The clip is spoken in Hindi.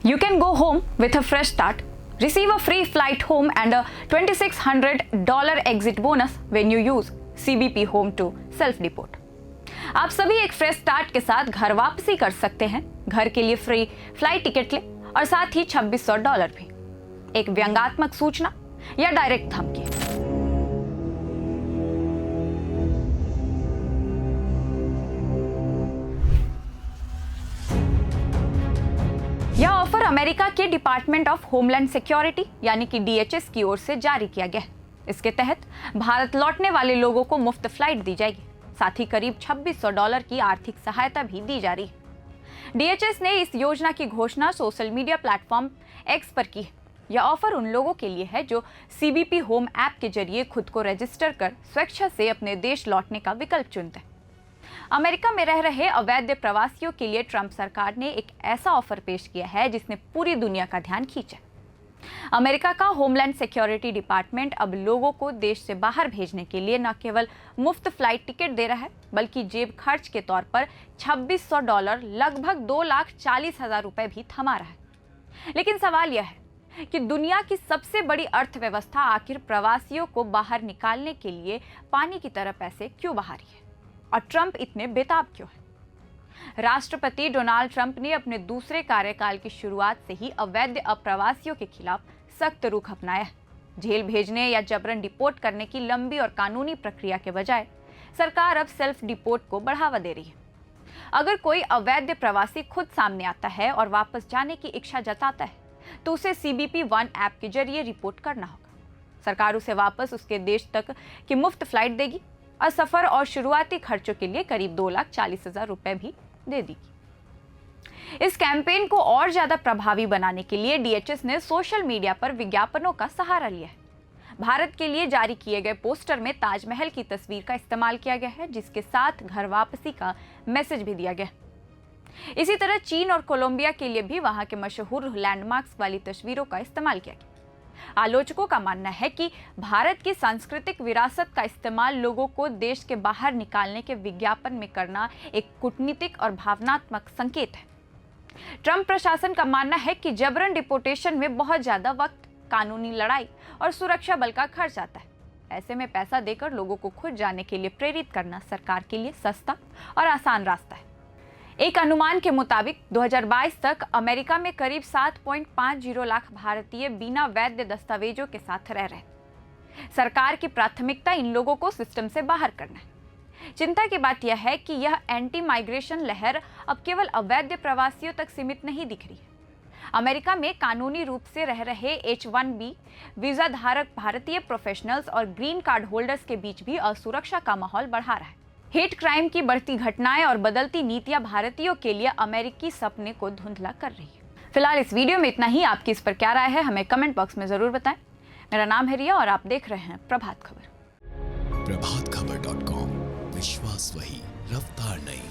You can go home with a fresh start, receive a free flight home and a $2,600 exit bonus when you use CBP Home to self-deport. आप सभी एक फ्रेश स्टार्ट के साथ घर वापसी कर सकते हैं। घर के लिए फ्री फ्लाइट टिकट लें और साथ ही $2600 भी। एक व्यंग्यात्मक सूचना या डायरेक्ट धमकी? यह ऑफर अमेरिका के डिपार्टमेंट ऑफ होमलैंड सिक्योरिटी यानी कि DHS की ओर से जारी किया गया है। इसके तहत भारत लौटने वाले लोगों को मुफ्त फ्लाइट दी जाएगी, साथ ही करीब $2600 की आर्थिक सहायता भी दी जा रही है। DHS ने इस योजना की घोषणा सोशल मीडिया प्लेटफॉर्म X पर की है। यह ऑफर उन लोगों के लिए है जो CBP होम ऐप के जरिए खुद को रजिस्टर कर स्वेच्छा से अपने देश लौटने का विकल्प चुनते हैं। अमेरिका में रह रहे अवैध प्रवासियों के लिए ट्रंप सरकार ने एक ऐसा ऑफर पेश किया है जिसने पूरी दुनिया का ध्यान खींचा। अमेरिका का होमलैंड सिक्योरिटी डिपार्टमेंट अब लोगों को देश से बाहर भेजने के लिए न केवल मुफ्त फ्लाइट टिकट दे रहा है, बल्कि जेब खर्च के तौर पर $2600 लगभग $2,40,000 रुपए भी थमा रहा है। लेकिन सवाल यह है कि दुनिया की सबसे बड़ी अर्थव्यवस्था आखिर प्रवासियों को बाहर निकालने के लिए पानी की तरह पैसे क्यों बहा रही है और ट्रंप इतने बेताब क्यों है? राष्ट्रपति डोनाल्ड ट्रंप ने अपने दूसरे कार्यकाल की शुरुआत से ही अवैध अप्रवासियों के खिलाफ सख्त रुख अपनाया है। जेल भेजने या जबरन डिपोर्ट करने की लंबी और कानूनी प्रक्रिया के बजाय सरकार अब सेल्फ डिपोर्ट को बढ़ावा दे रही है। अगर कोई अवैध प्रवासी खुद सामने आता है और वापस जाने की इच्छा जताता है तो उसे CBP One ऐप के जरिए रिपोर्ट करना होगा। सरकार उसे वापस उसके देश तक की मुफ्त फ्लाइट देगी और सफर और शुरुआती खर्चों के लिए करीब $2,40,000 रुपए भी दे देगी। इस कैंपेन को और ज्यादा प्रभावी बनाने के लिए DHS ने सोशल मीडिया पर विज्ञापनों का सहारा लिया है। भारत के लिए जारी किए गए पोस्टर में ताजमहल की तस्वीर का इस्तेमाल किया गया है, जिसके साथ घर वापसी का मैसेज भी दिया गया। इसी तरह चीन और कोलंबिया के लिए भी वहां के मशहूर लैंडमार्क्स वाली तस्वीरों का इस्तेमाल किया गया। आलोचकों का मानना है कि भारत की सांस्कृतिक विरासत का इस्तेमाल लोगों को देश के बाहर निकालने के विज्ञापन में करना एक कूटनीतिक और भावनात्मक संकेत है। ट्रंप प्रशासन का मानना है कि जबरन डिपोर्टेशन में बहुत ज्यादा वक्त, कानूनी लड़ाई और सुरक्षा बल का खर्च आता है। ऐसे में पैसा देकर लोगों को खुद जाने के लिए प्रेरित करना सरकार के लिए सस्ता और आसान रास्ता है। एक अनुमान के मुताबिक 2022 तक अमेरिका में करीब 7.50 लाख भारतीय बिना वैध दस्तावेजों के साथ रह रहे। सरकार की प्राथमिकता इन लोगों को सिस्टम से बाहर करना है। चिंता की बात यह है कि यह एंटी माइग्रेशन लहर अब केवल अवैध प्रवासियों तक सीमित नहीं दिख रही है। अमेरिका में कानूनी रूप से रह रहे H-1B वीजा धारक भारतीय प्रोफेशनल्स और ग्रीन कार्ड होल्डर्स के बीच भी असुरक्षा का माहौल बढ़ा रहा है। हेट क्राइम की बढ़ती घटनाएं और बदलती नीतियां भारतीयों के लिए अमेरिकी सपने को धुंधला कर रही है। फिलहाल इस वीडियो में इतना ही। आपकी इस पर क्या राय है हमें कमेंट बॉक्स में जरूर बताएं। मेरा नाम है रिया और आप देख रहे हैं प्रभात खबर। प्रभातखबर.com, विश्वास वही, रफ्तार नहीं।